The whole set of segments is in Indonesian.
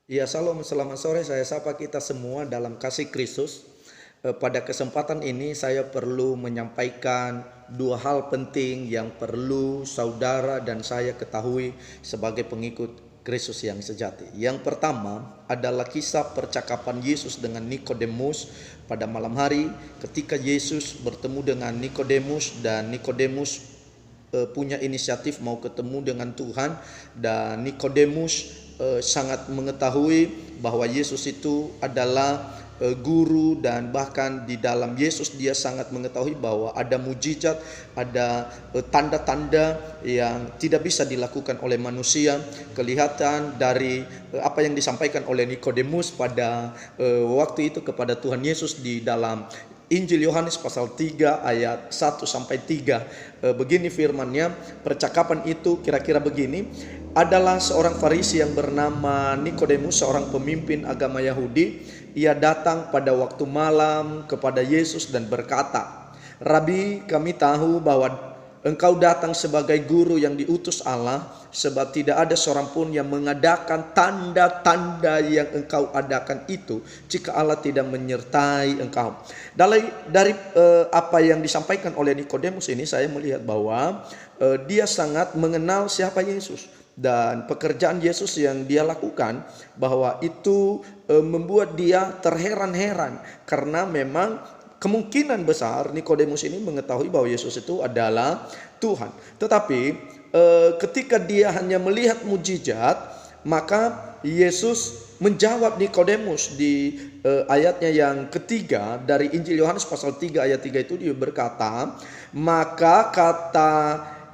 Ya, salam, selamat sore. Saya sapa kita semua dalam kasih Kristus. Pada kesempatan ini saya perlu menyampaikan dua hal penting yang perlu saudara dan saya ketahui sebagai pengikut Kristus yang sejati. Yang pertama adalah kisah percakapan Yesus dengan Nikodemus pada malam hari ketika Yesus bertemu dengan Nikodemus dan Nikodemus punya inisiatif mau ketemu dengan Tuhan, dan Nikodemus sangat mengetahui bahwa Yesus itu adalah guru, dan bahkan di dalam Yesus dia sangat mengetahui bahwa ada mujizat, ada tanda-tanda yang tidak bisa dilakukan oleh manusia. Kelihatan dari apa yang disampaikan oleh Nikodemus pada waktu itu kepada Tuhan Yesus di dalam Injil Yohanes pasal 3 ayat 1 sampai 3. Begini firman-Nya, percakapan itu kira-kira begini. Adalah seorang Farisi yang bernama Nikodemus, seorang pemimpin agama Yahudi. Ia datang pada waktu malam kepada Yesus dan berkata, "Rabi, kami tahu bahwa Engkau datang sebagai guru yang diutus Allah, sebab tidak ada seorang pun yang mengadakan tanda-tanda yang Engkau adakan itu jika Allah tidak menyertai Engkau." Dari apa yang disampaikan oleh Nikodemus ini, saya melihat bahwa dia sangat mengenal siapa Yesus dan pekerjaan Yesus yang dia lakukan, bahwa itu membuat dia terheran-heran karena memang kemungkinan besar Nikodemus ini mengetahui bahwa Yesus itu adalah Tuhan. Tetapi ketika dia hanya melihat mujizat, maka Yesus menjawab Nikodemus di ayatnya yang ketiga dari Injil Yohanes pasal 3 ayat 3 itu, dia berkata, "Maka kata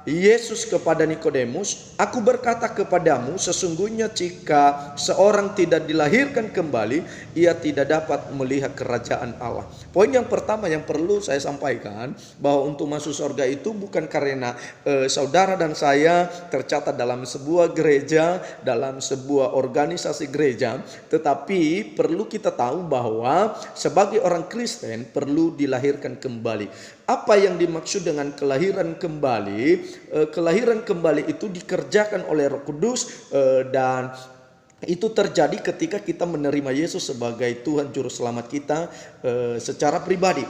Yesus kepada Nikodemus, aku berkata kepadamu, sesungguhnya jika seorang tidak dilahirkan kembali, ia tidak dapat melihat kerajaan Allah." Poin yang pertama yang perlu saya sampaikan, bahwa untuk masuk surga itu bukan karena saudara dan saya tercatat dalam sebuah gereja, dalam sebuah organisasi gereja, tetapi perlu kita tahu bahwa sebagai orang Kristen perlu dilahirkan kembali. Apa yang dimaksud dengan kelahiran kembali? Kelahiran kembali itu dikerjakan oleh Roh Kudus, dan itu terjadi ketika kita menerima Yesus sebagai Tuhan Juru Selamat kita secara pribadi.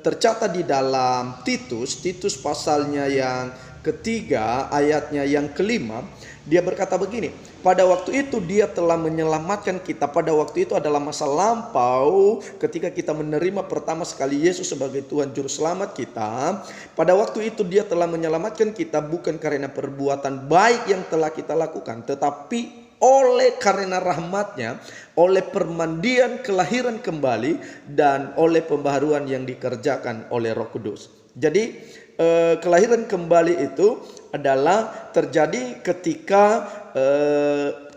Tercatat di dalam Titus pasalnya yang ketiga ayatnya yang kelima, dia berkata begini, "Pada waktu itu dia telah menyelamatkan kita." Pada waktu itu adalah masa lampau ketika kita menerima pertama sekali Yesus sebagai Tuhan Juru Selamat kita. Pada waktu itu dia telah menyelamatkan kita bukan karena perbuatan baik yang telah kita lakukan, tetapi oleh karena rahmat-Nya, oleh permandian kelahiran kembali, dan oleh pembaharuan yang dikerjakan oleh Roh Kudus. Jadi kelahiran kembali itu adalah terjadi ketika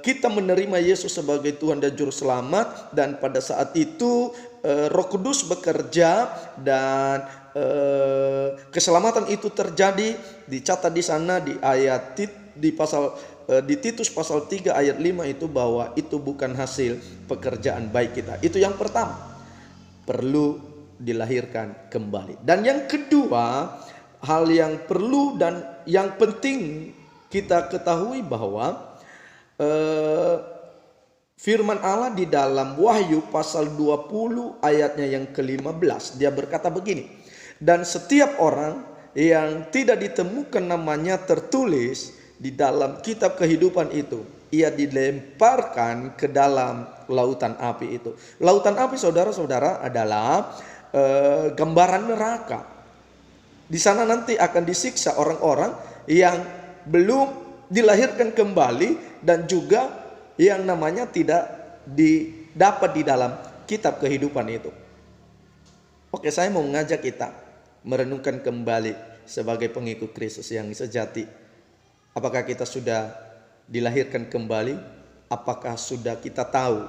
kita menerima Yesus sebagai Tuhan dan Juru Selamat, dan pada saat itu Roh Kudus bekerja, dan keselamatan itu terjadi. Dicatat di sana di ayat di Titus pasal 3 ayat 5 itu, bahwa itu bukan hasil pekerjaan baik kita. Itu yang pertama, perlu dilahirkan kembali. Dan yang kedua, hal yang perlu dan yang penting kita ketahui bahwa firman Allah di dalam Wahyu pasal 20 ayatnya yang ke-15, dia berkata begini, "Dan setiap orang yang tidak ditemukan namanya tertulis di dalam kitab kehidupan itu, ia dilemparkan ke dalam lautan api." Itu lautan api, saudara-saudara, adalah gambaran neraka. Di sana nanti akan disiksa orang-orang yang belum dilahirkan kembali, dan juga yang namanya tidak didapat di dalam kitab kehidupan itu. Oke, saya mau mengajak kita merenungkan kembali sebagai pengikut Kristus yang sejati. Apakah kita sudah dilahirkan kembali? Apakah sudah kita tahu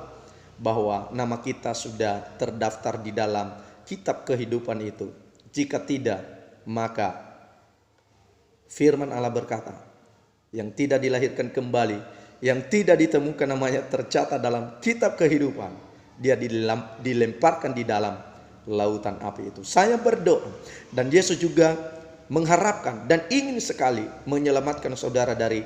bahwa nama kita sudah terdaftar di dalam kitab kehidupan itu? Jika tidak, maka firman Allah berkata, yang tidak dilahirkan kembali, yang tidak ditemukan namanya tercatat dalam kitab kehidupan, dia dilemparkan di dalam lautan api itu. Saya berdoa, dan Yesus juga mengharapkan dan ingin sekali menyelamatkan saudara dari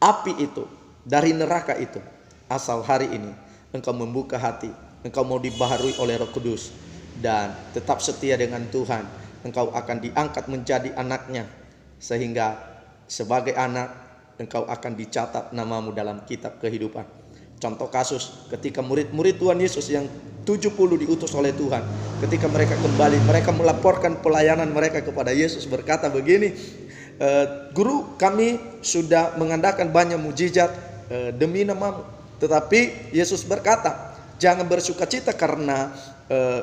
api itu, dari neraka itu. asal hari ini engkau membuka hati, engkau mau dibaharui oleh Roh Kudus, dan tetap setia dengan Tuhan, engkau akan diangkat menjadi anaknya, sehingga sebagai anak engkau akan dicatat namamu dalam kitab kehidupan. Contoh kasus ketika murid-murid Tuhan Yesus yang 70 diutus oleh Tuhan, ketika mereka kembali, mereka melaporkan pelayanan mereka kepada Yesus, berkata begini, Guru, kami sudah mengadakan banyak mujizat demi namamu. Tetapi Yesus berkata, jangan bersukacita karena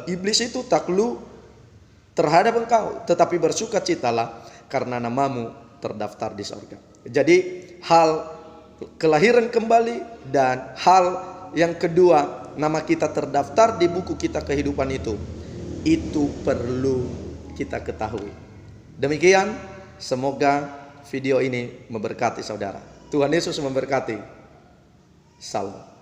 iblis itu takluk terhadap engkau, tetapi bersukacitalah karena namamu terdaftar di sorga. Jadi hal kelahiran kembali dan hal yang kedua, nama kita terdaftar di buku kita kehidupan itu perlu kita ketahui. Demikian, semoga video ini memberkati saudara. Tuhan Yesus memberkati. Salam.